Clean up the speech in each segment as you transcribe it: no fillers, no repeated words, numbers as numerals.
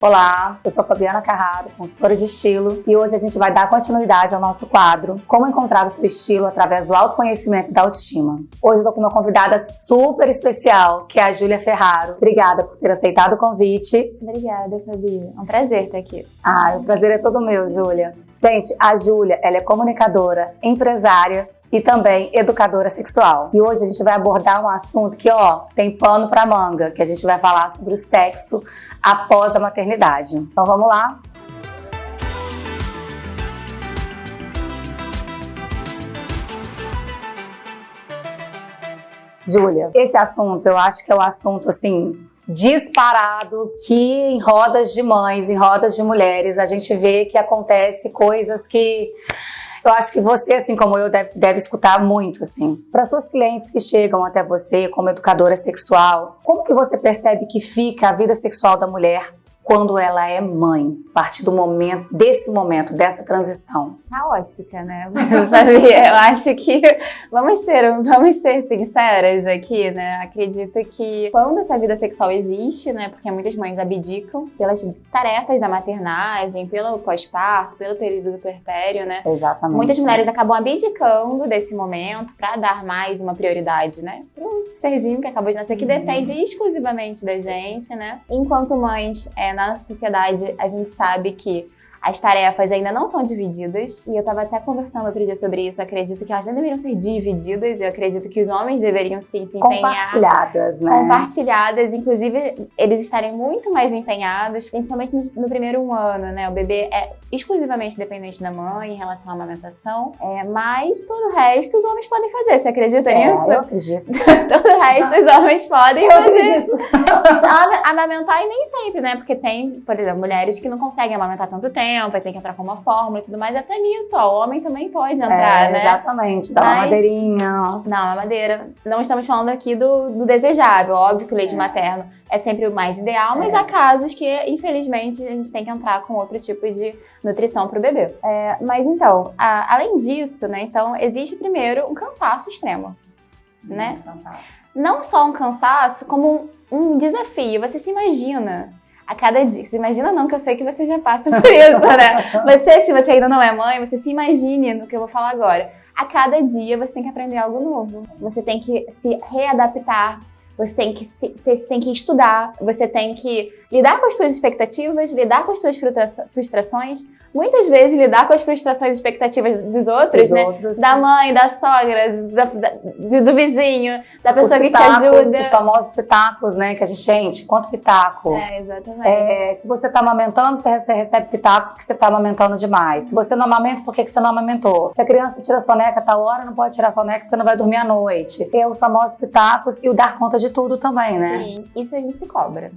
Olá, eu sou Fabiana Carraro, consultora de estilo, e hoje a gente vai dar continuidade ao nosso quadro Como encontrar o seu estilo através do autoconhecimento e da autoestima. Hoje eu estou com uma convidada super especial, que é a Júlia Ferraro. Obrigada por ter aceitado o convite. Obrigada, Fabi. É um prazer estar aqui. O prazer é todo meu, Júlia. Gente, a Júlia, ela é comunicadora, empresária e também educadora sexual. E hoje a gente vai abordar um assunto que, tem pano pra manga, que a gente vai falar sobre o sexo após a maternidade. Então vamos lá? Júlia, esse assunto eu acho que é um assunto assim disparado, que em rodas de mães, em rodas de mulheres, a gente vê que acontece coisas que eu acho que você, assim como eu, deve escutar muito, assim. Para suas clientes que chegam até você como educadora sexual, como que você percebe que fica a vida sexual da mulher quando ela é mãe, a partir do momento, dessa transição? Caótica, né? Fabi, eu acho que vamos ser sinceras aqui, né? Acredito que quando essa vida sexual existe, né? Porque muitas mães abdicam pelas tarefas da maternagem, pelo pós-parto, pelo período do puerpério, né? Exatamente. Muitas mulheres acabam abdicando desse momento para dar mais uma prioridade, né? Pro serzinho que acabou de nascer, que depende exclusivamente da gente, né? Enquanto mães, na sociedade, a gente sabe que as tarefas ainda não são divididas, e eu estava até conversando outro dia sobre isso. Eu acredito que elas não deveriam ser divididas, eu acredito que os homens deveriam sim se empenhar. Compartilhadas, né? Compartilhadas, inclusive eles estarem muito mais empenhados, principalmente no primeiro ano, né? O bebê é exclusivamente dependente da mãe em relação à amamentação, mas todo o resto os homens podem fazer. Você acredita nisso? Eu acredito. Todo o resto os homens podem fazer. Acredito. Amamentar, e nem sempre, né? Porque tem, por exemplo, mulheres que não conseguem amamentar tanto tempo, vai ter que entrar com uma fórmula e tudo mais, até nisso, o homem também pode entrar, né? Exatamente, dá uma madeirinha. Não, uma madeira. Não estamos falando aqui do desejável, óbvio que o leite materno é sempre o mais ideal, mas há casos que, infelizmente, a gente tem que entrar com outro tipo de nutrição para o bebê. Mas então, além disso, né, então, existe primeiro um cansaço extremo, né? Cansaço. Não só um cansaço, como um desafio. Você se imagina a cada dia. Você imagina não, que eu sei que você já passa por isso, né? Se você ainda não é mãe, você se imagine no que eu vou falar agora. A cada dia você tem que aprender algo novo. Você tem que se readaptar. Você tem que estudar. Você tem que lidar com as suas expectativas, lidar com as suas frustrações. Muitas vezes lidar com as frustrações e expectativas dos outros, né? Da mãe, da sogra, do vizinho, da pessoa que te ajuda. Os famosos pitacos, né? Que a gente, quanto pitaco? Exatamente. Se você tá amamentando, você recebe pitaco porque você tá amamentando demais. Se você não amamenta, por que você não amamentou? Se a criança tira soneca a tal hora, não pode tirar soneca porque não vai dormir à noite. Os famosos pitacos e o dar conta de tudo também, né? Sim, isso a gente se cobra.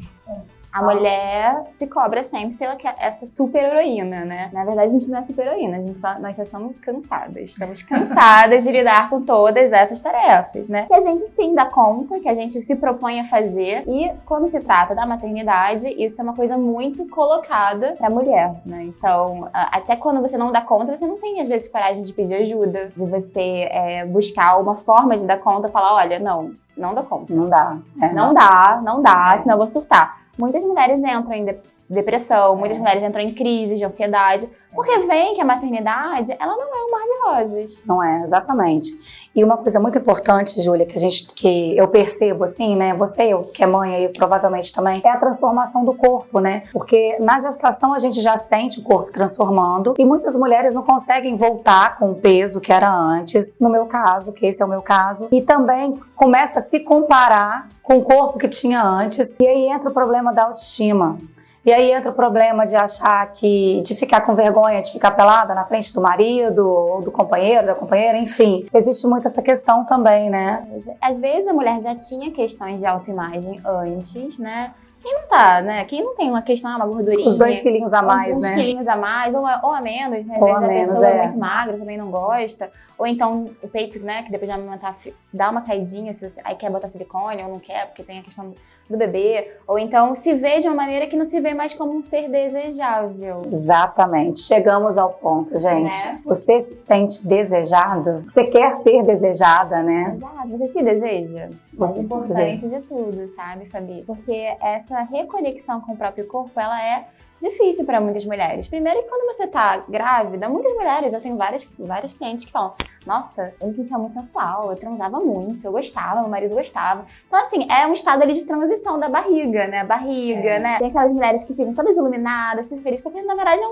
A mulher se cobra sempre ser essa super heroína, né? Na verdade, a gente não é super heroína, nós só somos cansadas. Estamos cansadas de lidar com todas essas tarefas, né? Que a gente sim dá conta, que a gente se propõe a fazer. E quando se trata da maternidade, isso é uma coisa muito colocada pra mulher, né? Então, até quando você não dá conta, você não tem, às vezes, coragem de pedir ajuda, de você buscar uma forma de dar conta, falar, olha, não dá conta. Não dá. Não dá, senão eu vou surtar. Muitas mulheres entram em depressão, muitas mulheres entram em crise de ansiedade, porque veem que a maternidade, ela não é um mar de rosas. Não é, exatamente. E uma coisa muito importante, Júlia, que eu percebo, assim, né, eu que é mãe e provavelmente também, é a transformação do corpo, né? Porque na gestação a gente já sente o corpo transformando e muitas mulheres não conseguem voltar com o peso que era antes, no meu caso, que esse é o meu caso, e também começa a se comparar com o corpo que tinha antes, e aí entra o problema da autoestima. E aí entra o problema de achar de ficar com vergonha de ficar pelada na frente do marido, ou do companheiro, da companheira, enfim. Existe muito essa questão também, né? Às vezes a mulher já tinha questões de autoimagem antes, né? Quem não tá, né? Quem não tem uma questão, uma gordurinha. Os 2 quilinhos a mais, né? Uns quilinhos a mais, ou a menos, né? Às vezes a pessoa é muito magra, também não gosta. Ou então o peito, né? Que depois de amamentar dá uma caidinha, se você aí quer botar silicone ou não quer, porque tem a questão do bebê. Ou então se vê de uma maneira que não se vê mais como um ser desejável. Exatamente. Chegamos ao ponto, gente. Né? Você se sente desejado? Você quer ser desejada, né? Exato. Você se deseja? Você é importante de tudo, sabe, Fabi? Porque essa essa reconexão com o próprio corpo, ela é difícil para muitas mulheres. Primeiro que quando você tá grávida, muitas mulheres, eu tenho várias clientes que falam: nossa, eu me sentia muito sensual, eu transava muito, eu gostava, meu marido gostava. Então, assim, é um estado ali de transição da barriga, né? Né? Tem aquelas mulheres que ficam todas iluminadas, super felizes, porque na verdade é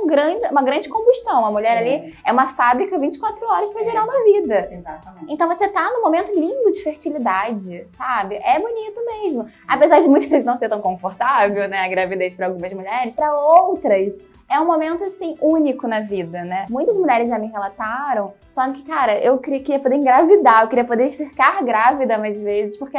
uma grande combustão. A mulher ali é uma fábrica 24 horas para gerar uma vida. Exatamente. Então você tá num momento lindo de fertilidade, sabe? É bonito mesmo. Apesar de muitas vezes não ser tão confortável, né? A gravidez para algumas mulheres, para outras é um momento, assim, único na vida, né? Muitas mulheres já me relataram falando que, cara, eu queria poder engravidar, eu queria poder ficar grávida mais vezes, porque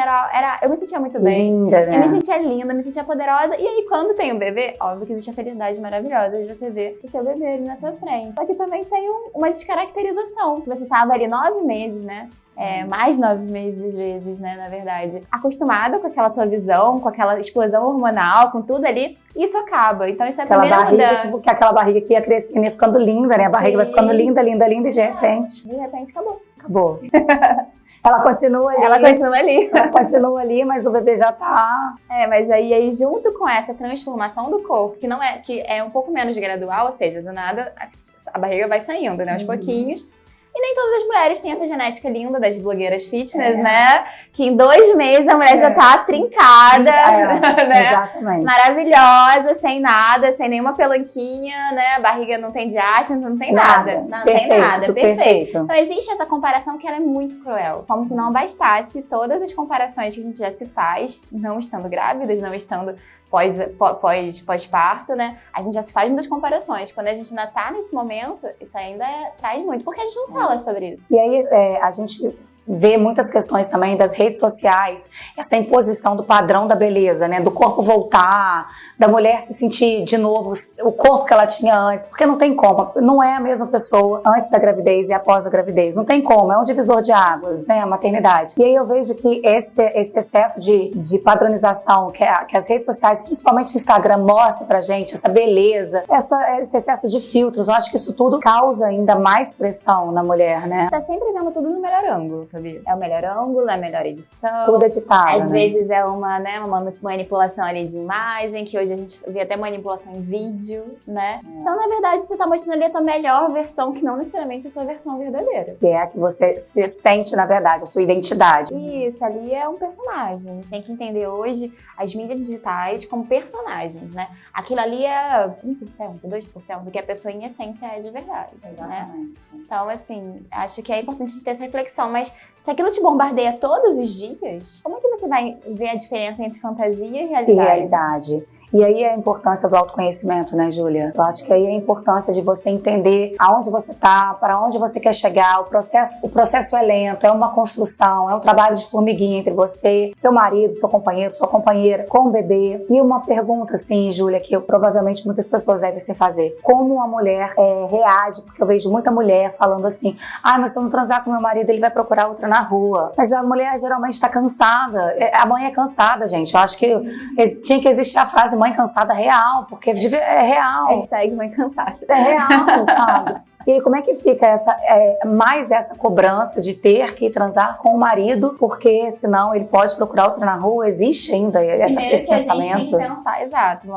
eu me sentia muito bem. Linda, né? Eu me sentia linda, me sentia poderosa. E aí, quando tem um bebê, óbvio que existe a felicidade maravilhosa de você ver o seu bebê ali na sua frente. Só que também tem uma descaracterização. Você tava ali 9 meses, né? Mais 9 meses, às vezes, né, na verdade, acostumada com aquela tua visão, com aquela explosão hormonal, com tudo ali, e isso acaba. Então isso é a primeira mudança. Que aquela barriga que ia crescendo, ia ficando linda, né? A barriga vai ficando linda, linda, linda, e de repente acabou. Acabou. Ela continua ali. Ela continua ali, mas o bebê já tá... Mas aí junto com essa transformação do corpo, que é um pouco menos gradual, ou seja, do nada a barriga vai saindo, né, aos pouquinhos. E nem todas as mulheres têm essa genética linda das blogueiras fitness, né? Que em 2 meses a mulher já tá trincada, né? Exatamente. Maravilhosa, sem nada, sem nenhuma pelanquinha, né? A barriga não tem diástase, não tem nada. Não tem nada, perfeito. Então existe essa comparação que ela é muito cruel. Como se não bastasse todas as comparações que a gente já se faz, não estando grávidas, não estando pós-parto, né? A gente já se faz muitas comparações. Quando a gente ainda tá nesse momento, isso ainda traz muito, porque a gente não fala sobre isso. E aí, a gente vê muitas questões também das redes sociais, essa imposição do padrão da beleza, né? Do corpo voltar, da mulher se sentir de novo o corpo que ela tinha antes, porque não tem como, não é a mesma pessoa antes da gravidez e após a gravidez, não tem como, é um divisor de águas, né? A maternidade. E aí eu vejo que esse excesso de padronização que as redes sociais, principalmente o Instagram, mostra pra gente, essa beleza, esse excesso de filtros, eu acho que isso tudo causa ainda mais pressão na mulher, né? Tá sempre vendo tudo no melhor ângulo, sabia? É o melhor ângulo, é a melhor edição. Tudo editado, Às vezes é uma manipulação ali de imagem, que hoje a gente vê até manipulação em vídeo, né? Então, na verdade, você tá mostrando ali a tua melhor versão, que não necessariamente é a sua versão verdadeira. Que é a que você se sente, na verdade, a sua identidade. Isso, ali é um personagem. A gente tem que entender hoje as mídias digitais como personagens, né? Aquilo ali é 1%, 2% do que a pessoa em essência é de verdade. Exatamente. Né? Então, assim, acho que é importante a gente ter essa reflexão, mas se aquilo te bombardeia todos os dias, como é que você vai ver a diferença entre fantasia e realidade? E aí é a importância do autoconhecimento, né, Júlia? Eu acho que aí é a importância de você entender aonde você tá, para onde você quer chegar. O processo é lento, é uma construção, é um trabalho de formiguinha entre você, seu marido, seu companheiro, sua companheira, com o bebê. E uma pergunta, assim, Júlia, que provavelmente muitas pessoas devem se fazer. Como a mulher reage? Porque eu vejo muita mulher falando assim: mas se eu não transar com meu marido, ele vai procurar outra na rua. Mas a mulher geralmente tá cansada. A mãe é cansada, gente. Eu acho que tinha que existir a frase mãe cansada real, porque é real. Hashtag mãe cansada. É real, sabe? E aí, como é que fica mais essa cobrança de ter que transar com o marido, porque senão ele pode procurar outra na rua? Existe ainda esse pensamento? A gente tem que pensar, exato.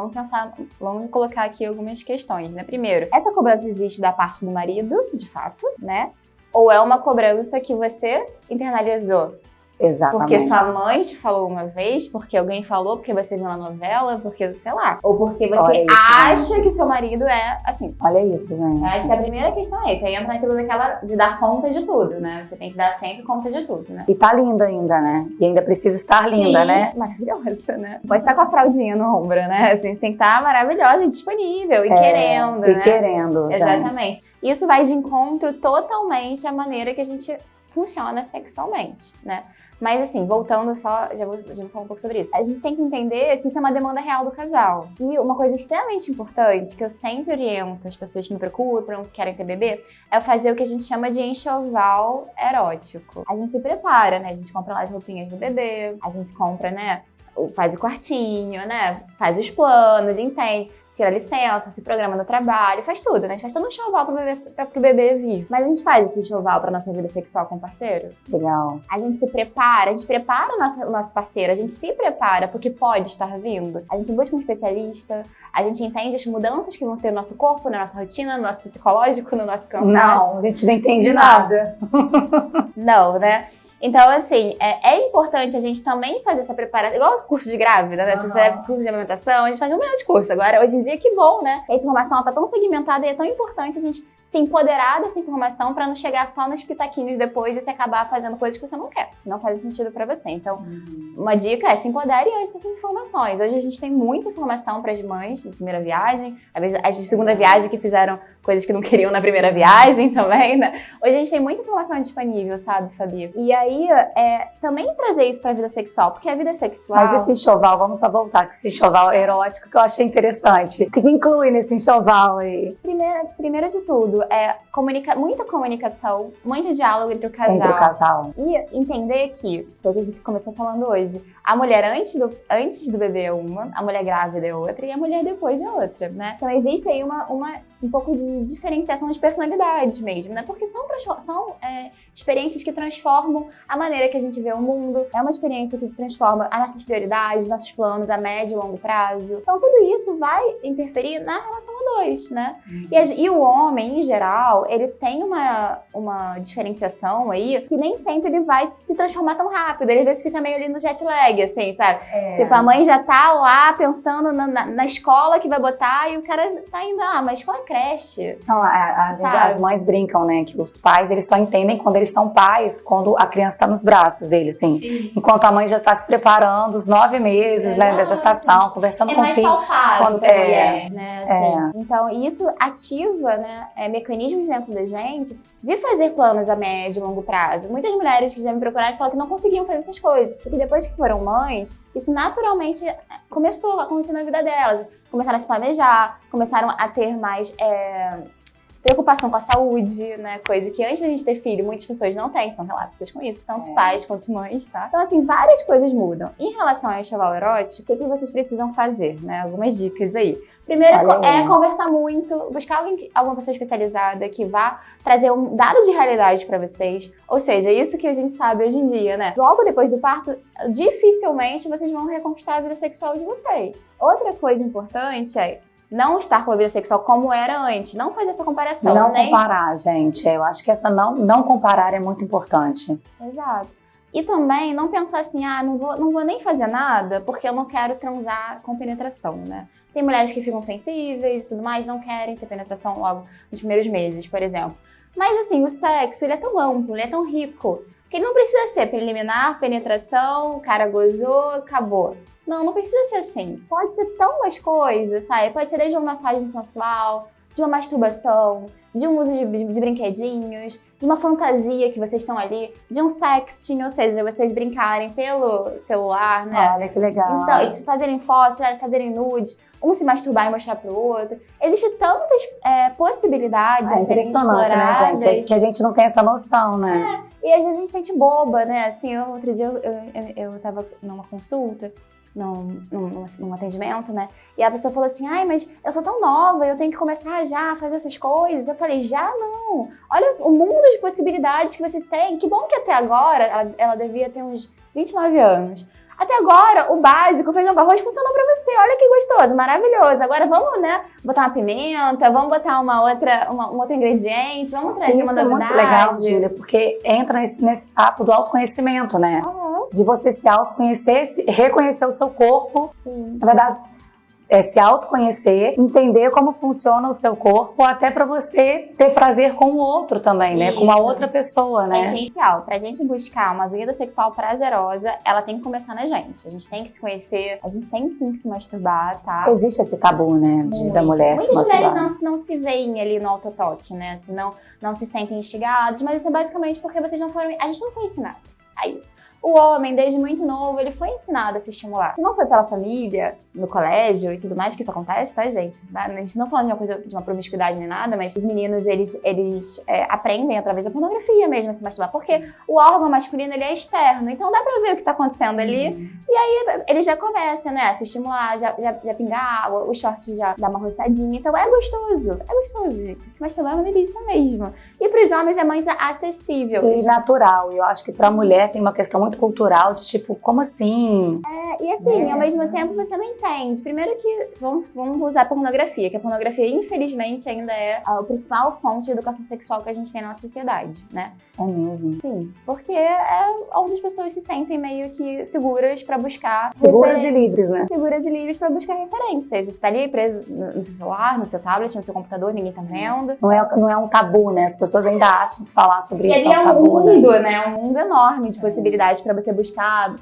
Vamos colocar aqui algumas questões, né? Primeiro, essa cobrança existe da parte do marido, de fato, né? Ou é uma cobrança que você internalizou? Exatamente. Porque sua mãe te falou uma vez, porque alguém falou, porque você viu na novela, porque, sei lá. Ou porque você acha que seu marido é assim. Olha isso, gente. Acho que a primeira questão é essa. Aí entra naquilo de dar conta de tudo, né? Você tem que dar sempre conta de tudo, né? E tá linda ainda, né? E ainda precisa estar linda, sim, né? Maravilhosa, né? Pode estar com a fraldinha no ombro, né? Assim, você tem que estar maravilhosa e disponível e querendo, né? E querendo, exatamente. Gente. Isso vai de encontro totalmente à maneira que a gente funciona sexualmente, né? Mas assim, voltando já vou falar um pouco sobre isso. A gente tem que entender se isso é uma demanda real do casal. E uma coisa extremamente importante, que eu sempre oriento as pessoas que me procuram, que querem ter bebê, é fazer o que a gente chama de enxoval erótico. A gente se prepara, né? A gente compra lá as roupinhas do bebê, a gente compra, né? Faz o quartinho, né? Faz os planos, entende? tira licença, se programa no trabalho, faz tudo, né? A gente faz todo um enxoval pro bebê vir. Mas a gente faz esse enxoval pra nossa vida sexual com o parceiro? Legal. A gente se prepara, o nosso parceiro, a gente se prepara porque pode estar vindo. A gente busca um especialista, a gente entende as mudanças que vão ter no nosso corpo, na nossa rotina, no nosso psicológico, no nosso cansaço. Não, a gente não entende nada. Não, né? Então, assim, é importante a gente também fazer essa preparação, igual curso de grávida, né? Se você é curso de amamentação, a gente faz um milhão de curso. Agora, hoje em dia, que bom, né? A informação tá tão segmentada e é tão importante a gente se empoderar dessa informação pra não chegar só nos pitaquinhos depois e se acabar fazendo coisas que você não quer. Não faz sentido pra você. Então, uma dica é se empodere antes dessas informações. Hoje a gente tem muita informação pras mães de primeira viagem, às vezes as de segunda viagem que fizeram coisas que não queriam na primeira viagem também, né? Hoje a gente tem muita informação disponível, sabe, Fabi? E aí, também trazer isso pra vida sexual, porque a vida sexual... Mas esse enxoval, vamos só voltar com esse enxoval erótico que eu achei interessante. O que inclui nesse enxoval aí? Primeiro de tudo, muita comunicação, muito diálogo entre o casal. Entre o casal. E entender que, foi o que a gente começou falando hoje, a mulher antes do bebê é uma, a mulher grávida é outra e a mulher depois é outra, né? Então existe aí um pouco de diferenciação de personalidades mesmo, né? Porque são experiências que transformam a maneira que a gente vê o mundo, é uma experiência que transforma as nossas prioridades, nossos planos a médio e longo prazo. Então tudo isso vai interferir na relação a dois, né? E o homem, em geral, ele tem uma diferenciação aí que nem sempre ele vai se transformar tão rápido. Ele às vezes fica meio ali no jet lag, assim, sabe? Tipo, a mãe já tá lá pensando na escola que vai botar e o cara tá indo, mas qual é a creche? Não, as mães brincam, né, que os pais, eles só entendem quando eles são pais, quando a criança tá nos braços deles, assim. Sim. Enquanto a mãe já tá se preparando, os 9 meses, né, da gestação, conversando com o filho. É mais palpável pra mulher, né, assim. Então, isso ativa, né, mecanismos dentro da gente de fazer planos a médio e longo prazo. Muitas mulheres que já me procuraram falam que não conseguiam fazer essas coisas, porque depois que foram mães, isso naturalmente começou a acontecer na vida delas. Começaram a se planejar, começaram a ter mais preocupação com a saúde, né? Coisa que antes da gente ter filho, muitas pessoas não têm, são relapsas com isso, tanto pais quanto mães, tá? Então, assim, várias coisas mudam. Em relação ao enxoval erótico, o que vocês precisam fazer, né? Algumas dicas aí. Primeiro conversar muito, buscar alguma pessoa especializada que vá trazer um dado de realidade pra vocês. Ou seja, isso que a gente sabe hoje em dia, né? Logo depois do parto, dificilmente vocês vão reconquistar a vida sexual de vocês. Outra coisa importante é não estar com a vida sexual como era antes. Não fazer essa comparação. Não comparar, gente. Eu acho que essa não comparar é muito importante. Exato. E também não pensar assim, não vou nem fazer nada porque eu não quero transar com penetração, né? Tem mulheres que ficam sensíveis e tudo mais, não querem ter penetração logo nos primeiros meses, por exemplo. Mas assim, o sexo, ele é tão amplo, ele é tão rico, que ele não precisa ser preliminar, penetração, o cara gozou, acabou. Não precisa ser assim. Pode ser tão mais coisas, sabe? Pode ser desde uma massagem sensual, de uma masturbação, de um uso de brinquedinhos, de uma fantasia que vocês estão ali, de um sexting, ou seja, vocês brincarem pelo celular, né? Olha que legal. Então, fazerem fotos, fazerem nude, um se masturbar e mostrar pro outro. Existem tantas possibilidades a serem exploradas. Impressionante, né, gente? Que a gente não tem essa noção, né? E às vezes a gente se sente boba, né? Assim, outro dia eu tava numa consulta, num atendimento, né? E a pessoa falou assim, mas eu sou tão nova, eu tenho que começar já a fazer essas coisas. Eu falei, já não. Olha o mundo de possibilidades que você tem. Que bom que até agora, ela devia ter uns 29 anos. Até agora, o básico, o feijão com arroz, funcionou pra você. Olha que gostoso, maravilhoso. Agora vamos, né, botar uma pimenta, vamos botar um outro ingrediente, vamos trazer uma novidade. Isso é muito legal, Júlia, porque entra nesse papo do autoconhecimento, né? De você se autoconhecer, reconhecer o seu corpo. Na verdade, se autoconhecer, entender como funciona o seu corpo, até pra você ter prazer com o outro também, né? Com uma outra pessoa, né? É essencial. Pra gente buscar uma vida sexual prazerosa, ela tem que começar na gente. A gente tem que se conhecer, a gente tem sim que se masturbar, tá? Existe esse tabu, né? Da mulher se masturbar. Muitas mulheres não se veem ali no autotoque, né? Assim, não se sentem instigadas, mas isso é basicamente porque a gente não foi ensinado a isso. o homem, desde muito novo, ele foi ensinado a se estimular. Se não foi pela família, no colégio e tudo mais, que isso acontece, tá, gente? A gente não falando de uma coisa, de uma promiscuidade nem nada, mas os meninos, eles aprendem através da pornografia mesmo a se masturbar, porque o órgão masculino, ele é externo, então dá pra ver o que tá acontecendo ali, e aí ele já começa, né, a se estimular, já pingar água, o short já dá uma roçadinha, então é gostoso, gente, se masturbar é uma delícia mesmo. E pros homens é muito acessível. E natural, eu acho que pra mulher tem uma questão muito cultural de tipo, como assim? E assim, ao mesmo tempo você não entende. Primeiro que vamos usar a pornografia, que a pornografia, infelizmente, ainda é a principal fonte de educação sexual que a gente tem na nossa sociedade, né? É mesmo. Sim, porque é onde as pessoas se sentem meio que seguras pra buscar... Seguras e livres, né? Seguras e livres pra buscar referências. Você tá ali preso no seu celular, no seu tablet, no seu computador, ninguém tá vendo. Não é um tabu, né? As pessoas ainda acham que falar sobre isso é um tabu, mundo, né? É um mundo enorme de possibilidades pra você buscar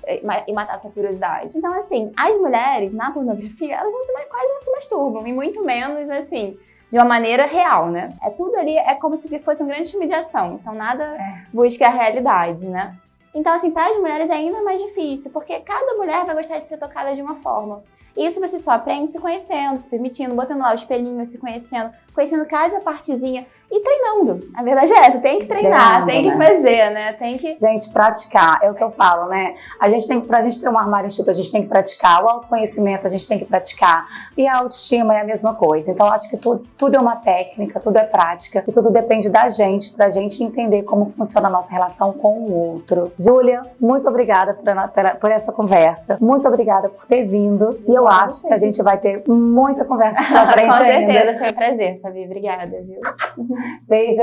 e matar sua curiosidade. Então, assim, as mulheres, na pornografia, elas quase não se masturbam, e muito menos, assim, de uma maneira real, né? É tudo ali, é como se fosse um grande filme de ação, então nada busca a realidade, né? Então, assim, para as mulheres é ainda mais difícil, porque cada mulher vai gostar de ser tocada de uma forma. E isso você só aprende se conhecendo, se permitindo, botando lá o espelhinho, se conhecendo cada partezinha e treinando. A verdade é essa, tem que treinar, tem que fazer, né? Tem que... Gente, praticar, é o que eu falo, né? Pra gente ter um armário enxuto, a gente tem que praticar. O autoconhecimento, a gente tem que praticar. E a autoestima é a mesma coisa. Então, acho que tudo é uma técnica, tudo é prática. E tudo depende da gente, pra gente entender como funciona a nossa relação com o outro. Júlia, muito obrigada por essa conversa. Muito obrigada por ter vindo. E eu acho que a gente vai ter muita conversa pela frente ainda. Com certeza, foi um prazer, Fabi. Obrigada, viu? Beijo.